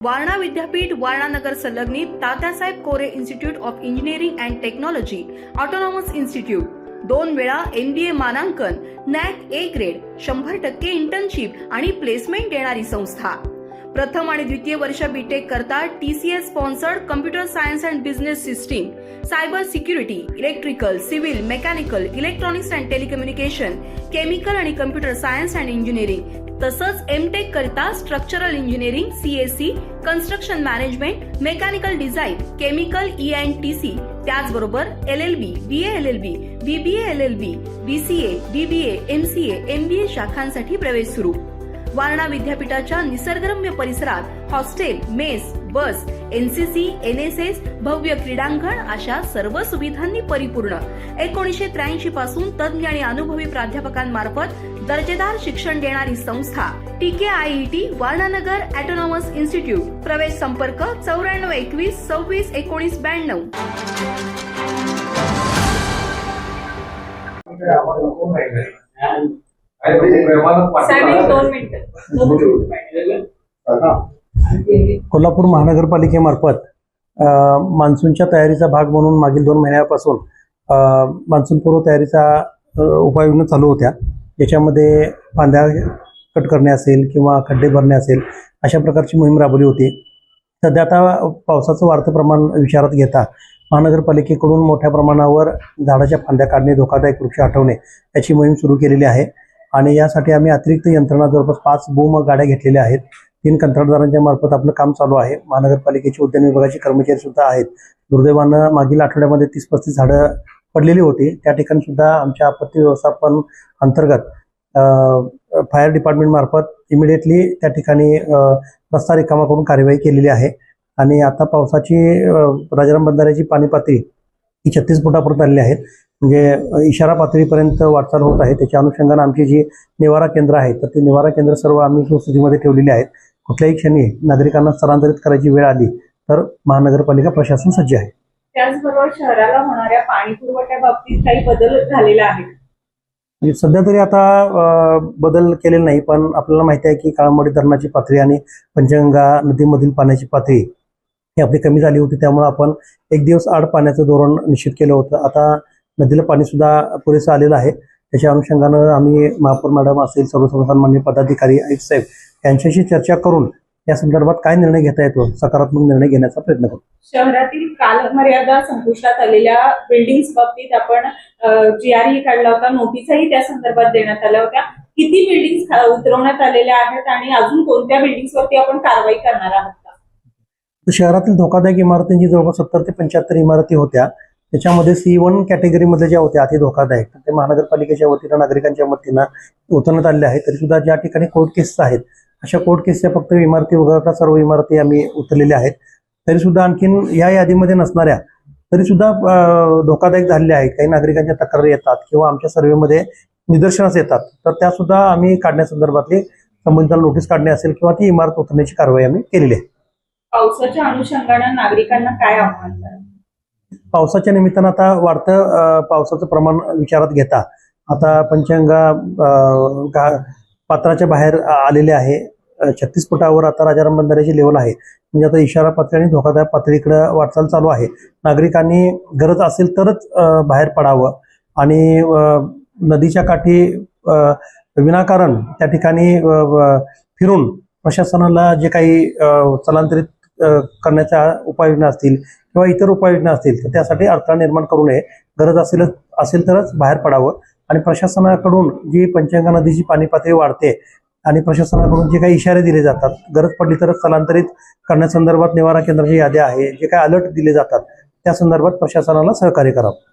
वारणा विद्यापीठ वारणा नगर संलग्नित Tatyasaheb Kore institute of engineering and technology autonomous institute 2 वेळा MBA मानांकन NAC A ग्रेड 100% इंटर्नशिप आणि प्लेसमेंट देणारी संस्था। प्रथम आणि द्वितीय वर्ष बीटेक करता TCS sponsored computer science and business system, cyber security, electrical, civil, mechanical, electronics and telecommunication, chemical आणि कम्प्युटर सायन्स अँड इंजिनिअरिंग तसंच MTech करता structural engineering, CSE, construction management, mechanical design, chemical ENTC, त्याचबरोबर LLB, BA LLB, BBA LLB, BCA, BBA, MCA, MBA शाखांसाठी प्रवेश सुरू। वारणा विद्यापीठाच्या निसर्गरम्य परिसरात hostel, mess, बस, NCC, NSS, भव्य क्रीडांगण अशा सर्व सुविधांनी परिपूर्ण 1983 पासून तज्ञ आणि अनुभवी प्राध्यापकांमार्फत दर्जेदार शिक्षण देणारी संस्था TKIET वारणा नगर ऑटोनॉमस इन्स्टिट्यूट। प्रवेश संपर्क 94 21 26 19 92। कोल्हापूर महानगरपालिकेमार्फत मान्सूनच्या तयारीचा भाग म्हणून मागील 2 महिन्यापासून मान्सूनपूर्व तयारीचा उपाययोजना चालू होत्या। याच्यामध्ये फांद्या कट करणे असेल किंवा खड्डे भरणे असेल अशा प्रकारची मोहीम राबवली होती। सध्या आता पावसाचं वाढतं प्रमाण विचारात घेता महानगरपालिकेकडून मोठ्या प्रमाणावर झाडाच्या फांद्या काढणे, धोकादायक वृक्ष हटवणे याची मोहीम सुरू केलेली आहे आणि यासाठी आम्ही अतिरिक्त यंत्रणा जवळपास 5 बूम गाड्या घेतलेल्या आहेत। 3 कंत्राटदारांच्या मार्फत आपलं काम चालू आहे। महानगरपालिकेचे उद्यान विभागाचे कर्मचारी सुद्धा आहेत। दुर्दैवानं मागील आठवड्यामध्ये 30-35 झाडं पडलेली होती। त्या ठिकाणी सुद्धा आमच्या आपत्ती व्यवस्थापन अंतर्गत फायर डिपार्टमेंट मार्फत इमिडिएटली त्या ठिकाणी रस्ता रिकामा करून कार्यवाही केलेली आहे आणि आता पावसाची राजाराम बंधाऱ्याची पाणी पातळी ही 36 फुटापर्यंत आलेली आहे। म्हणजे इशारा पातळीपर्यंत वाटचाल होत आहे। त्याच्या अनुषंगाने आमची जी निवारा केंद्र आहेत तर ती निवारा केंद्र सर्व आम्ही सुस्थितीमध्ये ठेवलेली आहेत। कुठल्याही क्षणी नागरिकांना स्थलांतरित करायची वेळ आली तर महानगरपालिका प्रशासन सज्ज आहे। त्याचबरोबर शहराला होणाऱ्या पाणी पुरवठ्या बाबतीत काही बदल झालेला आहे। सध्या तरी आता बदल केलेला नाही, पण आपल्याला माहिती आहे की काळमवाडी धरणाची पातळी आणि पंचगंगा नदीमधील पाण्याची पातळी ही आपली कमी झाली होती। त्यामुळे आपण 1 दिवस आड पाण्याचं धोरण निश्चित केलं होतं। आता नदीला पाणी सुद्धा पुरेसं आलेलं आहे। त्याच्या अनुषंगानं आम्ही महापौर मॅडम असेल, सर्वसामान्य पदाधिकारी, आयुक्त साहेब यांच्याशी चर्चा करून या संदर्भात काय निर्णय घेता येतो सकारात्मक निर्णय घेण्याचा प्रयत्न करू। शहरातील कालमर्यादा संपुष्टात आलेल्या बिल्डिंग्स बाबतीत आपण GR काढला होता, नोटीसही त्या संदर्भात देण्यात आल्या होत्या। किती बिल्डिंग्स उतरवण्यात आलेल्या आहेत आणि अजून कोणत्या बिल्डिंग्सवरती आपण कारवाई करणार आहात का? शहरातील धोकादायक इमारतींची जवळपास 70 ते 75 इमारती होत्या। त्याच्यामध्ये C1 कॅटेगरीमध्ये ज्या होत्या अति धोकादायक ते महानगरपालिकेच्या वतीनं नागरिकांच्या वतीनं उतरण्यात आलेले आहेत। तरी सुद्धा ज्या ठिकाणी कोर्ट केसेस आहेत अशा कोर्ट केसच्या फक्त इमारती वगळता सर्व इमारती आम्ही उतरलेल्या आहेत। तरी सुद्धा आणखीन या यादीमध्ये नसणाऱ्या तरी सुद्धा धोकादायक झालेल्या आहेत। काही नागरिकांच्या तक्रारी येतात किंवा आमच्या सर्व्हेमध्ये निदर्शनास येतात तर त्या सुद्धा आम्ही काढण्यासंदर्भातली संबंधित नोटीस काढणे असेल किंवा ती इमारत उतरण्याची कारवाई आम्ही केलेली आहे। पावसाच्या अनुषंगाने नागरिकांना काय आव्हान कराल? पावसाच्या निमित्तानं आता वाढतं पावसाचं प्रमाण विचारात घेता आता पंचगंगा पात्राच्या बाहेर आलेले आहे। 36 फुटावर आता राजाराम बंधाऱ्याची लेवल आहे। म्हणजे आता इशारा पातळी आणि धोकादायक पातळीकडे वाटचाल चालू आहे। नागरिकांनी गरज असेल तरच बाहेर पडावं आणि नदीच्या काठी विनाकारण त्या ठिकाणी फिरून प्रशासनाला जे काही स्थलांतरित करण्याच्या उपाययोजना असतील किंवा इतर उपाययोजना असतील तर त्यासाठी अडथळा निर्माण करू नये। गरज असेल तरच बाहेर पडावं आणि प्रशासनाकडून जी पंचगंगा नदीची पाणी पातळी वाढते आणि प्रशासनाकडून जे काही इशारे दिले जातात, गरज पडली तर स्थलांतरित करण्यासंदर्भात निवारा केंद्राची यादी आहे, जे काही अलर्ट दिले जातात त्या संदर्भात प्रशासनाला सहकार्य करावं।